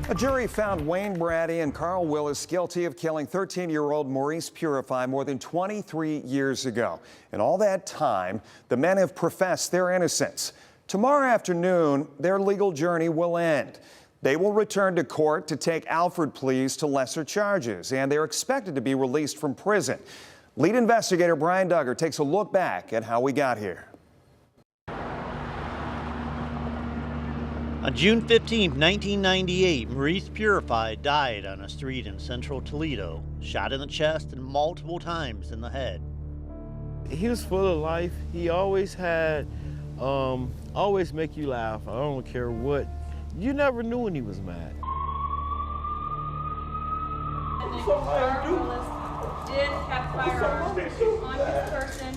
A jury found Wayne Brady and Carl Willis guilty of killing 13-year-old Maurice Purify more than 23 years ago. In all that time, the men have professed their innocence. Tomorrow afternoon, their legal journey will end. They will return to court to take Alford pleas to lesser charges, and they're expected to be released from prison. Lead investigator Brian Duggar takes a look back at how we got here. On June 15, 1998, Maurice Purify died on a street in central Toledo, shot in the chest and multiple times in the head. He was full of life. He always had, always make you laugh. I don't care what. You never knew when he was mad. Carl Willis did have firearms on his person.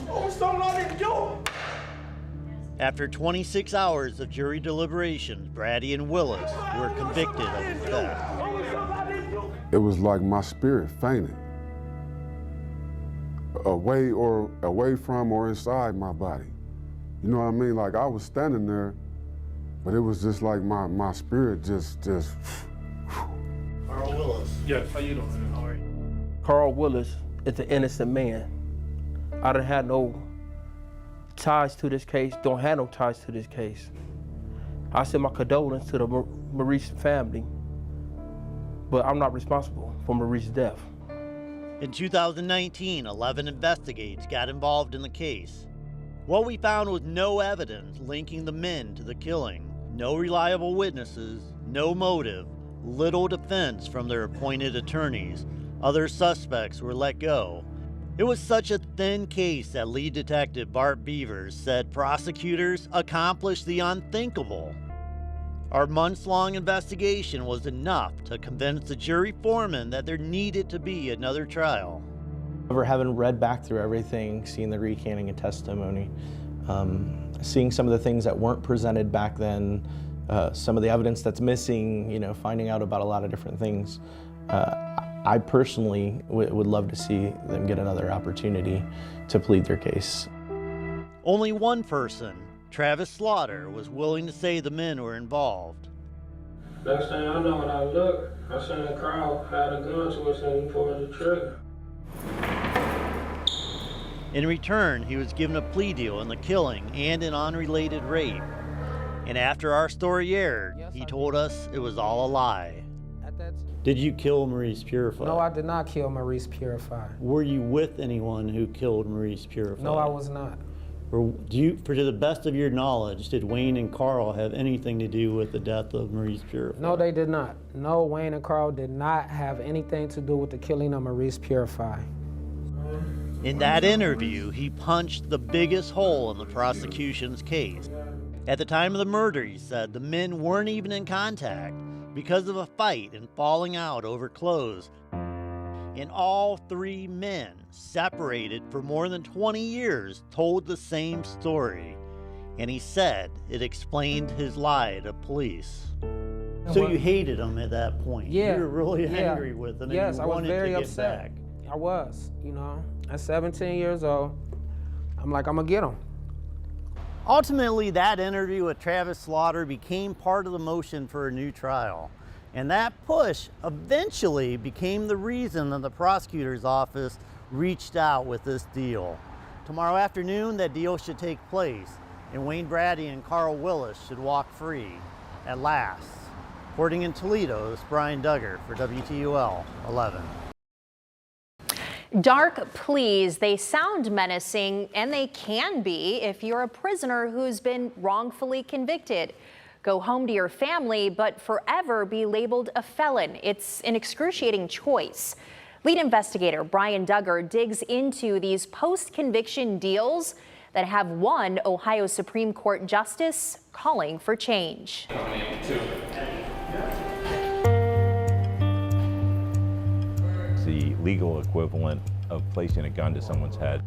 After 26 hours of jury deliberations, Brady and Willis were convicted of his death. It was like my spirit fainted. Away from or inside my body. You know what I mean? Like I was standing there, but it was just like my spirit just. Carl Willis. Yes, how you doing? All right. Carl Willis is an innocent man. I done had no ties to this case, don't have no ties to this case. I send my condolences to the Maurice family, but I'm not responsible for Maurice's death. In 2019, 11 investigators got involved in the case. What we found was no evidence linking the men to the killing, no reliable witnesses, no motive, little defense from their appointed attorneys. Other suspects were let go. It was such a thin case that lead detective Bart Beavers said prosecutors accomplished the unthinkable. Our months-long investigation was enough to convince the jury foreman that there needed to be another trial. Having read back through everything, seeing the recanting and testimony, seeing some of the things that weren't presented back then, some of the evidence that's missing, you know, finding out about a lot of different things, I personally would love to see them get another opportunity to plead their case. Only one person, Travis Slaughter, was willing to say the men were involved. Next thing I know, when I look, I seen a crowd had a gun to us and he pulled the trigger. In return, he was given a plea deal in the killing and an unrelated rape. And after our story aired, he told us it was all a lie. Did you kill Maurice Purify? No, I did not kill Maurice Purify. Were you with anyone who killed Maurice Purify? No, I was not. Or to the best of your knowledge, did Wayne and Carl have anything to do with the death of Maurice Purify? No, they did not. No, Wayne and Carl did not have anything to do with the killing of Maurice Purify. In that interview, he punched the biggest hole in the prosecution's case. At the time of the murder, he said the men weren't even in contact because of a fight and falling out over clothes. And all three men, separated for more than 20 years, told the same story. And he said it explained his lie to police. So you hated him at that point? Yeah. You were really angry with him, yes, and you wanted I was very to get upset. back. I was, you know. At 17 years old, I'm like, I'm gonna get him. Ultimately, that interview with Travis Slaughter became part of the motion for a new trial. And that push eventually became the reason that the prosecutor's office reached out with this deal. Tomorrow afternoon, that deal should take place, and Wayne Brady and Carl Willis should walk free at last. Reporting in Toledo, it's Brian Duggar for WTOL 11. Dark pleas, they sound menacing, and they can be if you're a prisoner who's been wrongfully convicted. Go home to your family, but forever be labeled a felon. It's an excruciating choice. Lead investigator Brian Duggar digs into these post-conviction deals that have one Ohio Supreme Court justice calling for change. The legal equivalent of placing a gun to someone's head.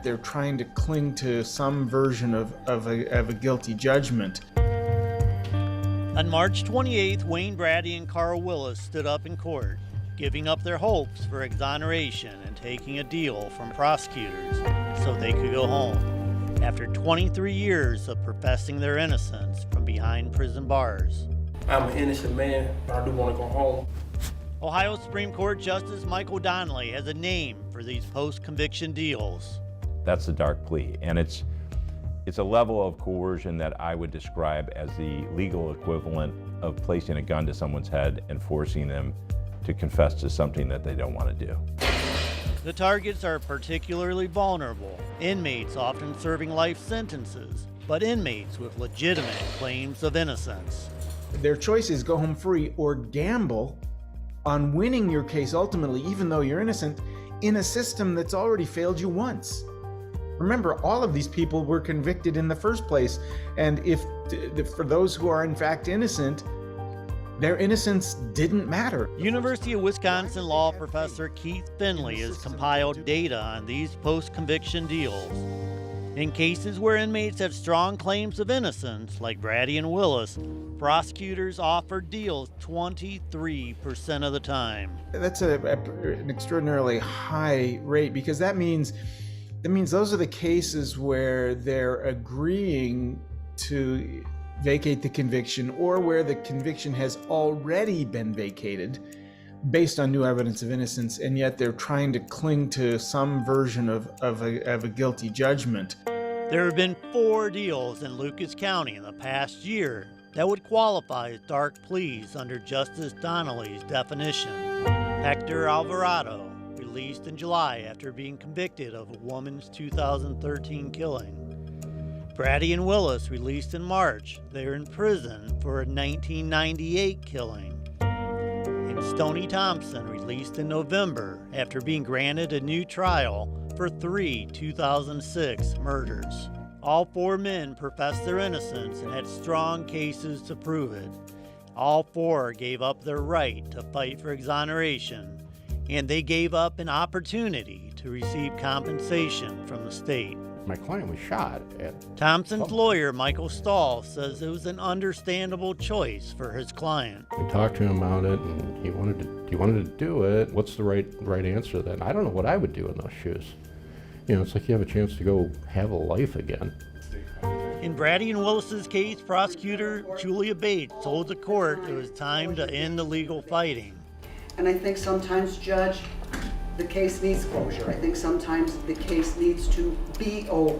They're trying to cling to some version of a guilty judgment. On March 28th, Wayne Brady and Carl Willis stood up in court, giving up their hopes for exoneration and taking a deal from prosecutors so they could go home after 23 years of professing their innocence from behind prison bars. I'm an innocent man, but I do want to go home. Ohio Supreme Court Justice Michael Donnelly has a name for these post-conviction deals. That's the dark plea, and it's a level of coercion that I would describe as the legal equivalent of placing a gun to someone's head and forcing them to confess to something that they don't want to do. The targets are particularly vulnerable, inmates often serving life sentences, but inmates with legitimate claims of innocence. Their choice is go home free or gamble on winning your case ultimately, even though you're innocent, in a system that's already failed you once. Remember, all of these people were convicted in the first place, and for those who are in fact innocent, their innocence didn't matter. University of Wisconsin law professor Keith Finley has compiled data on these post-conviction deals. In cases where inmates have strong claims of innocence, like Brady and Willis, prosecutors offered deals 23% of the time. That's an extraordinarily high rate, because that means those are the cases where they're agreeing to vacate the conviction, or where the conviction has already been vacated based on new evidence of innocence, and yet they're trying to cling to some version of a guilty judgment. There have been 4 deals in Lucas County in the past year that would qualify as dark pleas under Justice Donnelly's definition. Hector Alvarado, released in July after being convicted of a woman's 2013 killing. Brady and Willis, released in March. They are in prison for a 1998 killing. And Stoney Thompson, released in November after being granted a new trial for 3 2006 murders. All 4 men professed their innocence and had strong cases to prove it. All 4 gave up their right to fight for exoneration, and they gave up an opportunity to receive compensation from the state. My client was shot at... Thompson's lawyer, Michael Stahl, says it was an understandable choice for his client. We talked to him about it, and he wanted to do it. What's the right answer to that? I don't know what I would do in those shoes. You know, it's like you have a chance to go have a life again. In Brady and Willis's case, prosecutor Julia Bates told the court it was time to end the legal fighting. And I think sometimes, Judge, the case needs closure. I think sometimes the case needs to be over.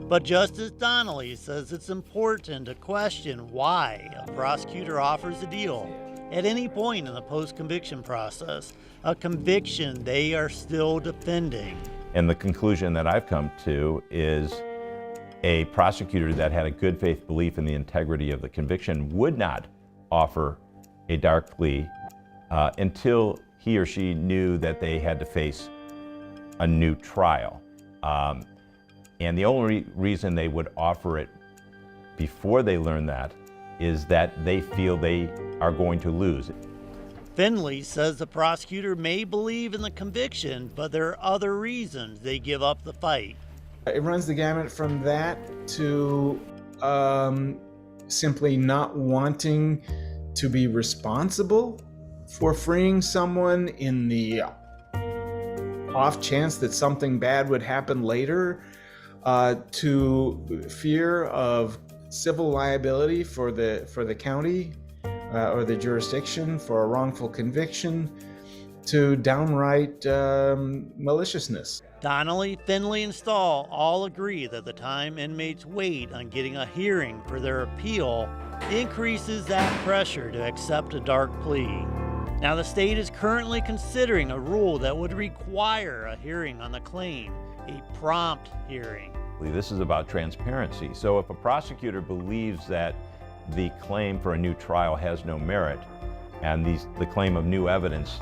But Justice Donnelly says it's important to question why a prosecutor offers a deal at any point in the post-conviction process, a conviction they are still defending. And the conclusion that I've come to is a prosecutor that had a good faith belief in the integrity of the conviction would not offer a dark plea until he or she knew that they had to face a new trial. And the only reason they would offer it before they learn that is that they feel they are going to lose. Finley says the prosecutor may believe in the conviction, but there are other reasons they give up the fight. It runs the gamut from that to simply not wanting to be responsible for freeing someone in the off chance that something bad would happen later, to fear of civil liability for the county or the jurisdiction for a wrongful conviction, to downright maliciousness. Donnelly, Finley, and Stahl all agree that the time inmates wait on getting a hearing for their appeal increases that pressure to accept a dark plea. Now, the state is currently considering a rule that would require a hearing on the claim, a prompt hearing. This is about transparency. So if a prosecutor believes that the claim for a new trial has no merit and the claim of new evidence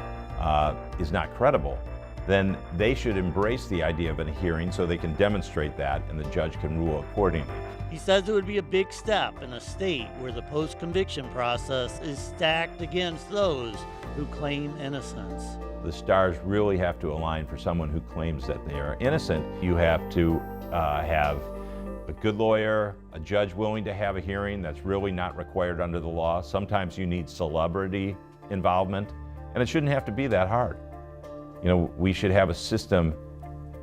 is not credible, then they should embrace the idea of a hearing so they can demonstrate that and the judge can rule accordingly. He says it would be a big step in a state where the post-conviction process is stacked against those who claim innocence. The stars really have to align for someone who claims that they are innocent. You have to have a good lawyer, a judge willing to have a hearing that's really not required under the law. Sometimes you need celebrity involvement, and it shouldn't have to be that hard. You know, we should have a system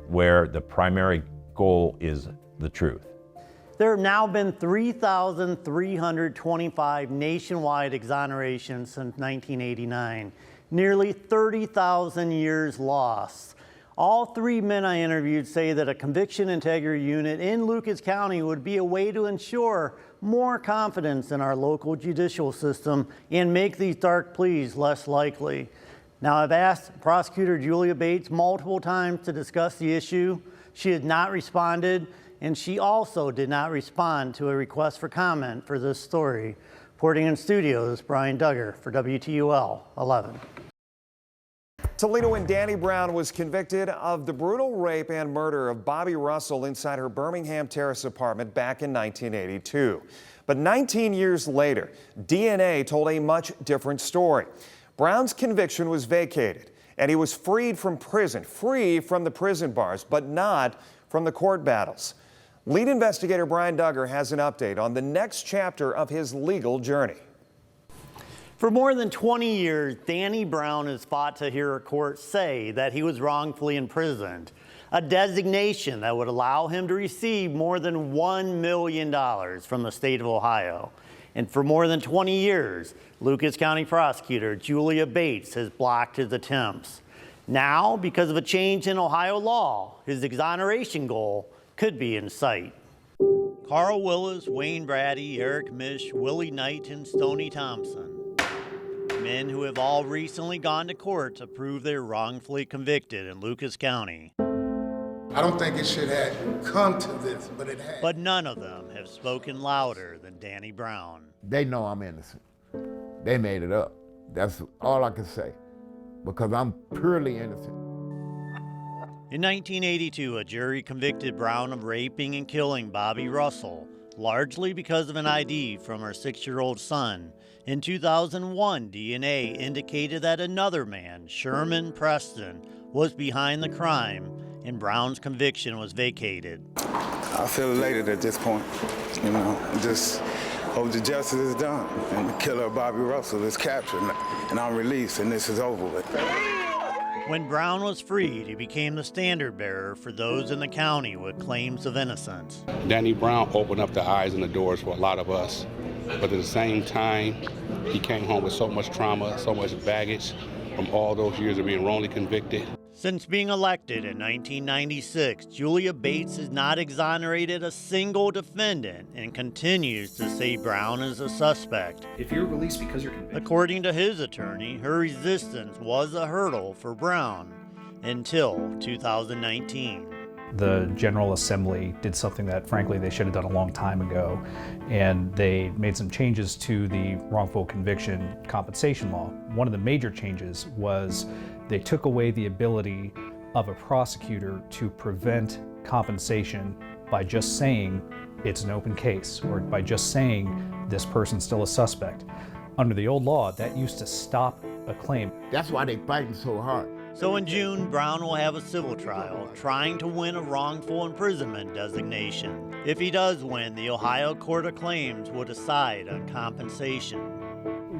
where the primary goal is the truth. There have now been 3,325 nationwide exonerations since 1989, nearly 30,000 years lost. All three men I interviewed say that a conviction integrity unit in Lucas County would be a way to ensure more confidence in our local judicial system and make these dark pleas less likely. Now, I've asked Prosecutor Julia Bates multiple times to discuss the issue. She has not responded, and she also did not respond to a request for comment for this story. Reporting in studios, Brian Duggar for WTOL 11. Toledo and Danny Brown was convicted of the brutal rape and murder of Bobby Russell inside her Birmingham Terrace apartment back in 1982. But 19 years later, DNA told a much different story. Brown's conviction was vacated, and he was freed from prison, free from the prison bars, but not from the court battles. Lead investigator Brian Duggar has an update on the next chapter of his legal journey. For more than 20 years, Danny Brown has fought to hear a court say that he was wrongfully imprisoned, a designation that would allow him to receive more than $1 million from the state of Ohio. And for more than 20 years, Lucas County Prosecutor Julia Bates has blocked his attempts. Now, because of a change in Ohio law, his exoneration goal could be in sight. Carl Willis, Wayne Brady, Eric Misch, Willie Knight, and Stoney Thompson. Men who have all recently gone to court to prove they're wrongfully convicted in Lucas County. I don't think it should have come to this, but it has. But none of them have spoken louder than Danny Brown. They know I'm innocent. They made it up. That's all I can say, because I'm purely innocent. In 1982, a jury convicted Brown of raping and killing Bobby Russell, largely because of an ID from her 6-year-old son. In 2001, DNA indicated that another man, Sherman Preston, was behind the crime, and Brown's conviction was vacated. I feel elated at this point. You know, just hope the justice is done and the killer of Bobby Russell is captured and I'm released and this is over with. When Brown was freed, he became the standard bearer for those in the county with claims of innocence. Danny Brown opened up the eyes and the doors for a lot of us, but at the same time, he came home with so much trauma, so much baggage from all those years of being wrongly convicted. Since being elected in 1996, Julia Bates has not exonerated a single defendant and continues to say Brown is a suspect. If you're released because you're convicted. According to his attorney, her resistance was a hurdle for Brown until 2019. The General Assembly did something that, frankly, they should have done a long time ago, and they made some changes to the wrongful conviction compensation law. One of the major changes was they took away the ability of a prosecutor to prevent compensation by just saying it's an open case, or by just saying this person's still a suspect. Under the old law, that used to stop a claim. That's why they're fighting so hard. So in June, Brown will have a civil trial trying to win a wrongful imprisonment designation. If he does win, the Ohio Court of Claims will decide on compensation.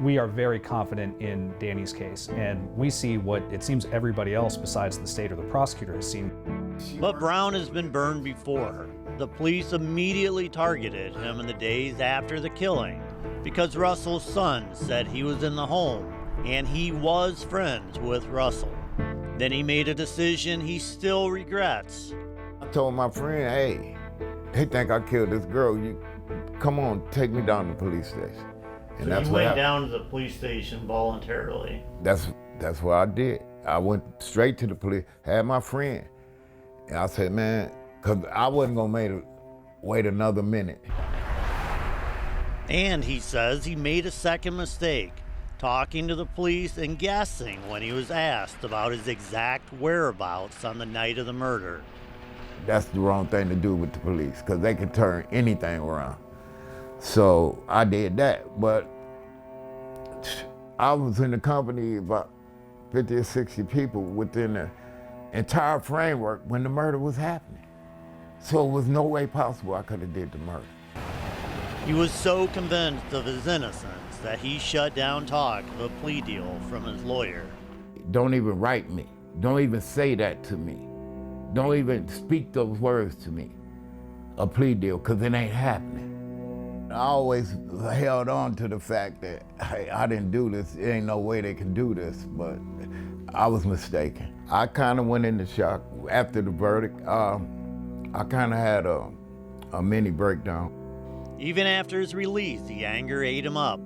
We are very confident in Danny's case, and we see what it seems everybody else besides the state or the prosecutor has seen. But Brown has been burned before. The police immediately targeted him in the days after the killing because Russell's son said he was in the home and he was friends with Russell. Then he made a decision he still regrets. I told my friend, hey, they think I killed this girl. You come on, take me down to the police station. And so that's you went down to the police station voluntarily. That's what I did. I went straight to the police, had my friend. And I said, man, because I wasn't going to wait another minute. And he says he made a second mistake, talking to the police and guessing when he was asked about his exact whereabouts on the night of the murder. That's the wrong thing to do with the police, because they can turn anything around. So I did that, but I was in the company about 50 or 60 people within the entire framework when the murder was happening. So it was no way possible I could have did the murder. He was so convinced of his innocence that he shut down talk of a plea deal from his lawyer. Don't even write me. Don't even say that to me. Don't even speak those words to me. a plea deal because it ain't happening. I always held on to the fact that, hey, I didn't do this. There ain't no way they can do this, but I was mistaken. I kind of went into shock after the verdict. I kind of had a mini breakdown. Even after his release, the anger ate him up.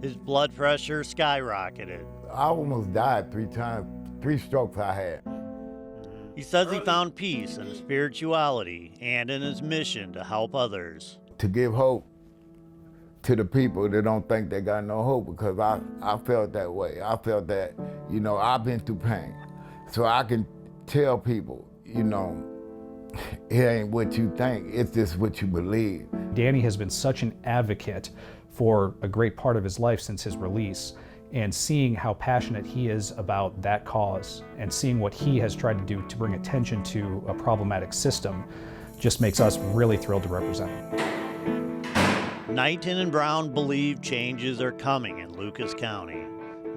His blood pressure skyrocketed. I almost died 3 times, 3 strokes I had. He says he found peace in spirituality and in his mission to help others. To give hope to the people that don't think they got no hope, because I felt that way. I felt that, you know, I've been through pain. So I can tell people, you know, it ain't what you think, it's just what you believe. Danny has been such an advocate for a great part of his life since his release, and seeing how passionate he is about that cause and seeing what he has tried to do to bring attention to a problematic system just makes us really thrilled to represent him. Knighton and Brown believe changes are coming in Lucas County.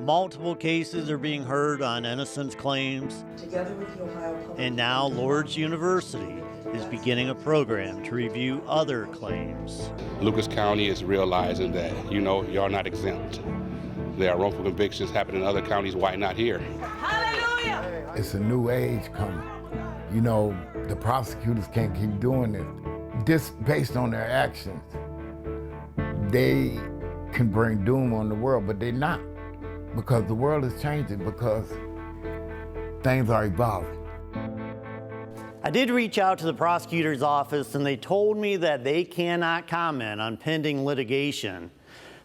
Multiple cases are being heard on innocence claims. Together with the Ohio Public And now Lourdes University is beginning a program to review other claims. Lucas County is realizing that, you know, y'all not exempt. There are wrongful convictions happening in other counties, why not here? Hallelujah! It's a new age coming. You know, the prosecutors can't keep doing it. Just based on their actions, they can bring doom on the world, but they're not. Because the world is changing, because things are evolving. I did reach out to the prosecutor's office and they told me that they cannot comment on pending litigation.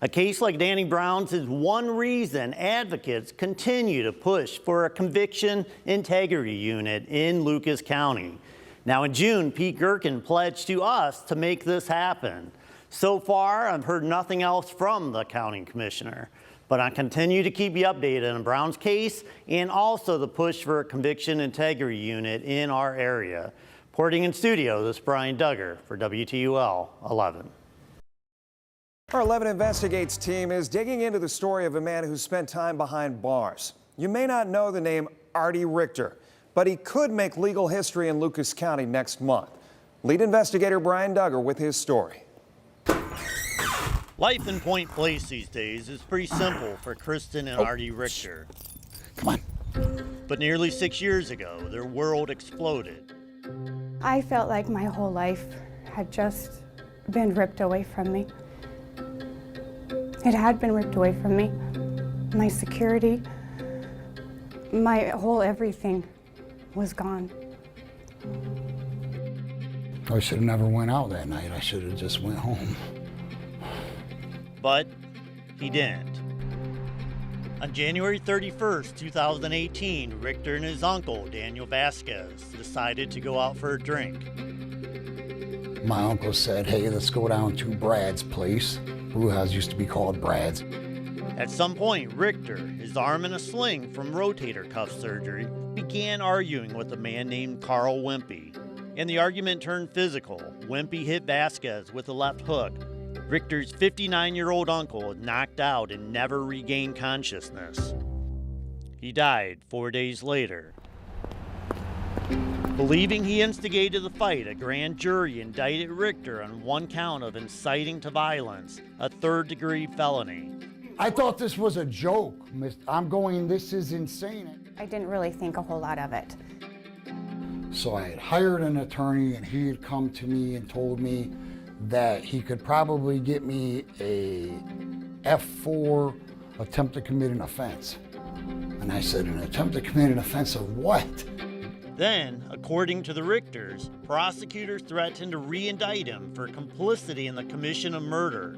A case like Danny Brown's is one reason advocates continue to push for a conviction integrity unit in Lucas County. Now in June, Pete Gerken pledged to us to make this happen. So far, I've heard nothing else from the county commissioner, but I continue to keep you updated on Brown's case and also the push for a conviction integrity unit in our area. Reporting in studio, this is Brian Duggar for WTOL 11. Our 11 Investigates team is digging into the story of a man who spent time behind bars. You may not know the name Artie Richter, but he could make legal history in Lucas County next month. Lead investigator Brian Duggar with his story. Life in Point Place these days is pretty simple for Kristen and Artie Richter. Come on. But nearly 6 years ago, their world exploded. I felt like my whole life had just been ripped away from me. It had been ripped away from me. My security, my whole everything was gone. I should have never went out that night. I should have just went home. But he didn't. On January 31st, 2018, Richter and his uncle, Daniel Vasquez, decided to go out for a drink. My uncle said, hey, let's go down to Brad's place. Brew house used to be called Brad's. At some point, Richter, his arm in a sling from rotator cuff surgery, began arguing with a man named Carl Wimpy. And the argument turned physical. Wimpy hit Vasquez with a left hook. Richter's 59-year-old uncle was knocked out and never regained consciousness. He died 4 days later. Believing he instigated the fight, a grand jury indicted Richter on one count of inciting to violence, a third-degree felony. I thought this was a joke. This is insane. I didn't really think a whole lot of it. So I had hired an attorney and he had come to me and told me that he could probably get me a F4 attempt to commit an offense. And I said, an attempt to commit an offense of what? Then, according to the Richters, prosecutors threatened to re-indict him for complicity in the commission of murder.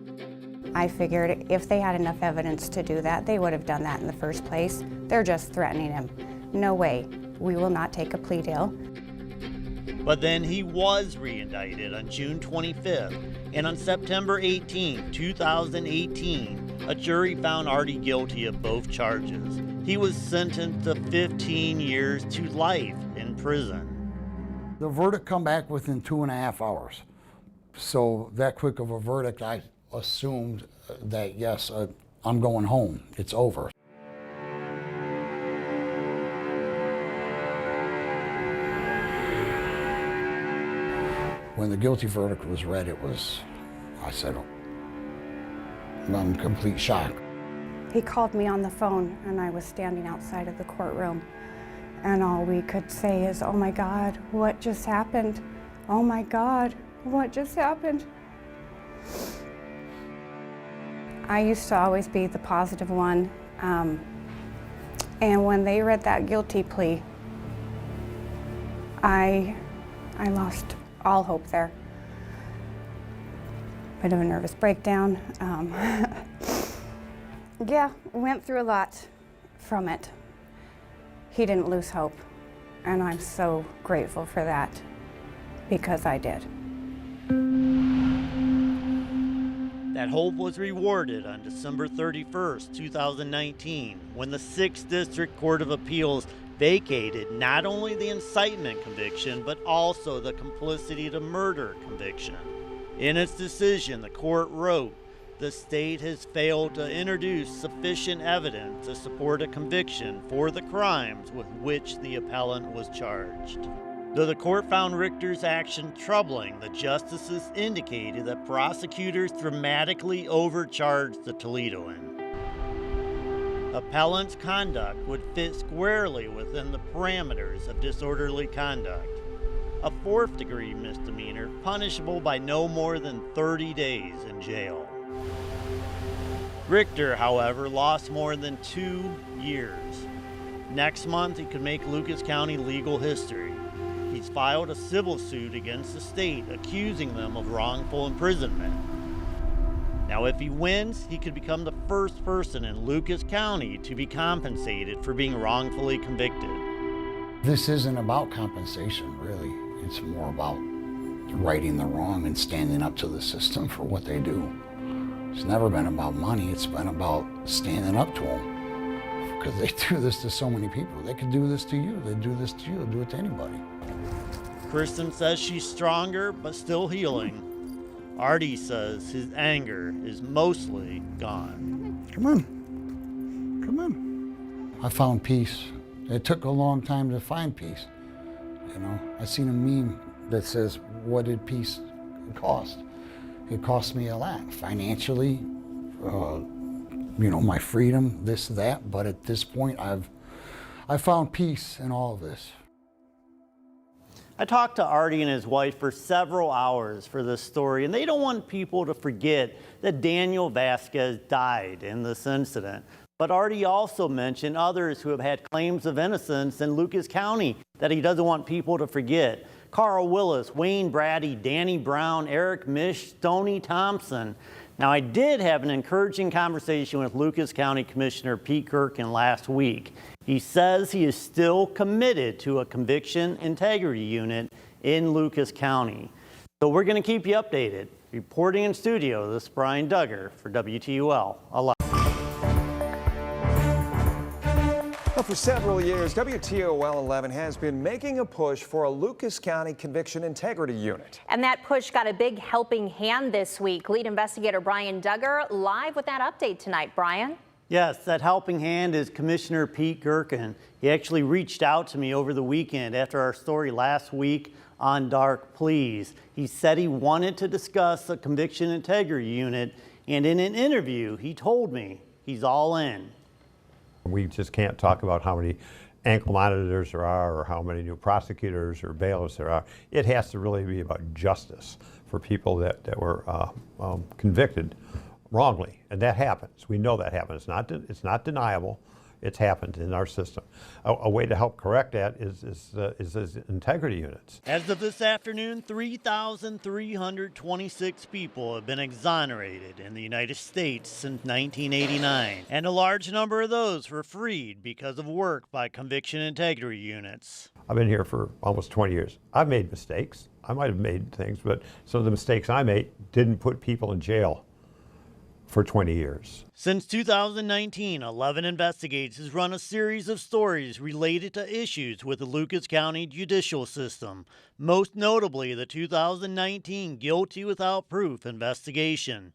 I figured if they had enough evidence to do that, they would have done that in the first place. They're just threatening him. No way. We will not take a plea deal. But then he was re-indicted on June 25th, and on September 18, 2018, a jury found Artie guilty of both charges. He was sentenced to 15 years to life in prison. The verdict come back within 2.5 hours. So that quick of a verdict, I assumed that yes, I'm going home, it's over. When the guilty verdict was read, I said, I'm in complete shock. He called me on the phone and I was standing outside of the courtroom, and all we could say is, oh my God, what just happened? Oh my God, what just happened? I used to always be the positive one, and when they read that guilty plea, I lost all hope there. Bit of a nervous breakdown. Yeah, went through a lot from it. He didn't lose hope, and I'm so grateful for that, because I did. That hope was rewarded on December 31st, 2019, when the 6th District Court of Appeals vacated not only the incitement conviction, but also the complicity to murder conviction. In its decision, the court wrote, "The state has failed to introduce sufficient evidence to support a conviction for the crimes with which the appellant was charged." Though the court found Richter's action troubling, the justices indicated that prosecutors dramatically overcharged the Toledoan. Appellant's conduct would fit squarely within the parameters of disorderly conduct, a 4th-degree misdemeanor punishable by no more than 30 days in jail. Richter, however, lost more than 2 years. Next month, he could make Lucas County legal history. He's filed a civil suit against the state, accusing them of wrongful imprisonment. Now, if he wins, he could become the first person in Lucas County to be compensated for being wrongfully convicted. This isn't about compensation, really. It's more about righting the wrong and standing up to the system for what they do. It's never been about money. It's been about standing up to them, because they do this to so many people. They could do this to you. They do this to you. They'll do it to anybody. Kristen says she's stronger, but still healing. Artie says his anger is mostly gone. Come on. Come on. I found peace. It took a long time to find peace. You know, I seen a meme that says, what did peace cost? It cost me a lot. Financially, you know, my freedom, this, that, but at this point, I found peace in all of this. I talked to Artie and his wife for several hours for this story, and they don't want people to forget that Daniel Vasquez died in this incident. But Artie also mentioned others who have had claims of innocence in Lucas County that he doesn't want people to forget. Carl Willis, Wayne Brady, Danny Brown, Eric Mish, Stoney Thompson. Now, I did have an encouraging conversation with Lucas County Commissioner Pete Gerken last week. He says he is still committed to a conviction integrity unit in Lucas County. So we're going to keep you updated. Reporting in studio, this is Brian Duggar for WTOL. Well, for several years, WTOL 11 has been making a push for a Lucas County Conviction Integrity Unit. And that push got a big helping hand this week. Lead investigator Brian Duggar live with that update tonight. Brian? Yes, that helping hand is Commissioner Pete Gerken. He actually reached out to me over the weekend after our story last week on dark pleas. He said he wanted to discuss the Conviction Integrity Unit, and in an interview, he told me he's all in. We just can't talk about how many ankle monitors there are or how many new prosecutors or bailiffs there are. It has to really be about justice for people that were convicted wrongly, and that happens. We know that happens. It's not deniable. It's happened in our system. A way to help correct that is integrity units. As of this afternoon, 3,326 people have been exonerated in the United States since 1989, and a large number of those were freed because of work by conviction integrity units. I've been here for almost 20 years. I've made mistakes. I might have made things, but some of the mistakes I made didn't put people in jail for 20 years. Since 2019, 11 Investigates has run a series of stories related to issues with the Lucas County judicial system, most notably the 2019 Guilty Without Proof investigation.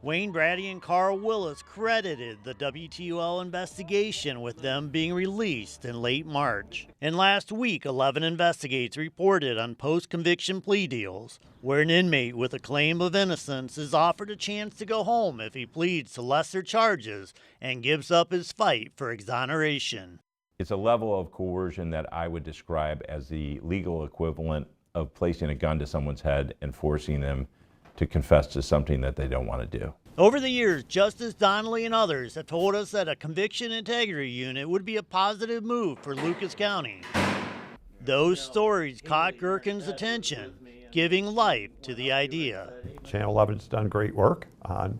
Wayne Brady and Carl Willis credited the WTOL investigation with them being released in late March. And last week, 11 Investigates reported on post-conviction plea deals, where an inmate with a claim of innocence is offered a chance to go home if he pleads to lesser charges and gives up his fight for exoneration. It's a level of coercion that I would describe as the legal equivalent of placing a gun to someone's head and forcing them to confess to something that they don't want to do. Over the years, Justice Donnelly and others have told us that a conviction integrity unit would be a positive move for Lucas County. Those stories caught Gerken's attention, giving life to the idea. Channel 11's done great work on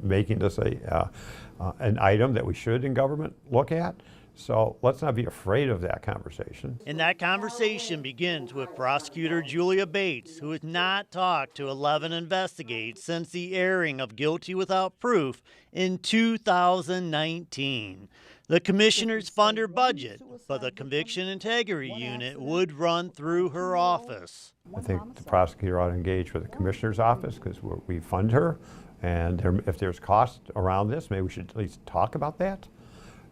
making this an item that we should in government look at. So let's not be afraid of that conversation. And that conversation begins with prosecutor Julia Bates, who has not talked to 11 Investigates since the airing of Guilty Without Proof in 2019. The commissioners fund her budget, but the Conviction Integrity Unit would run through her office. I think the prosecutor ought to engage with the commissioner's office because we fund her. And if there's cost around this, maybe we should at least talk about that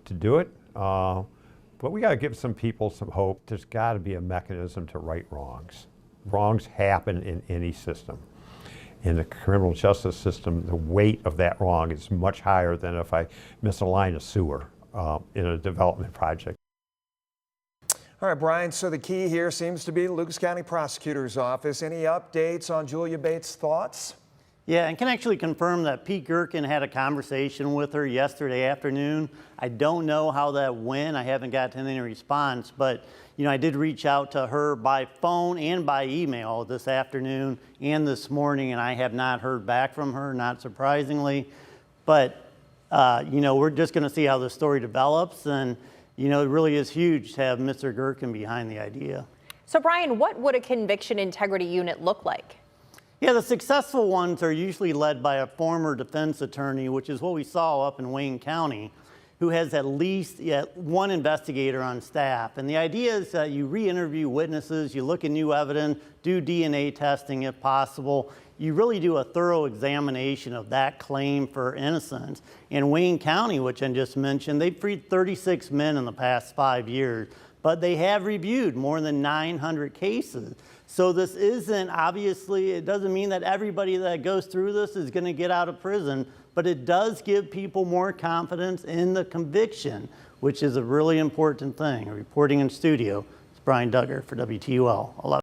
to do it. But we got to give some people some hope. There's got to be a mechanism to right wrongs. Wrongs happen in any system. In the criminal justice system, the weight of that wrong is much higher than if I miss a line of sewer in a development project. All right, Brian, so the key here seems to be the Lucas County Prosecutor's Office. Any updates on Julia Bates' thoughts? Yeah, and can actually confirm that Pete Gerken had a conversation with her yesterday afternoon. I don't know how that went. I haven't gotten any response, but I did reach out to her by phone and by email this afternoon and this morning, and I have not heard back from her, not surprisingly. But, we're just going to see how the story develops, and, it really is huge to have Mr. Gerken behind the idea. So, Brian, what would a conviction integrity unit look like? Yeah, the successful ones are usually led by a former defense attorney, which is what we saw up in Wayne County, who has at least one investigator on staff. And the idea is that you re-interview witnesses, you look at new evidence, do DNA testing if possible. You really do a thorough examination of that claim for innocence. In Wayne County, which I just mentioned, they've freed 36 men in the past 5 years, but they have reviewed more than 900 cases. So this isn't, obviously, it doesn't mean that everybody that goes through this is going to get out of prison, but it does give people more confidence in the conviction, which is a really important thing. Reporting in studio, it's Brian Duggar for WTOL 11.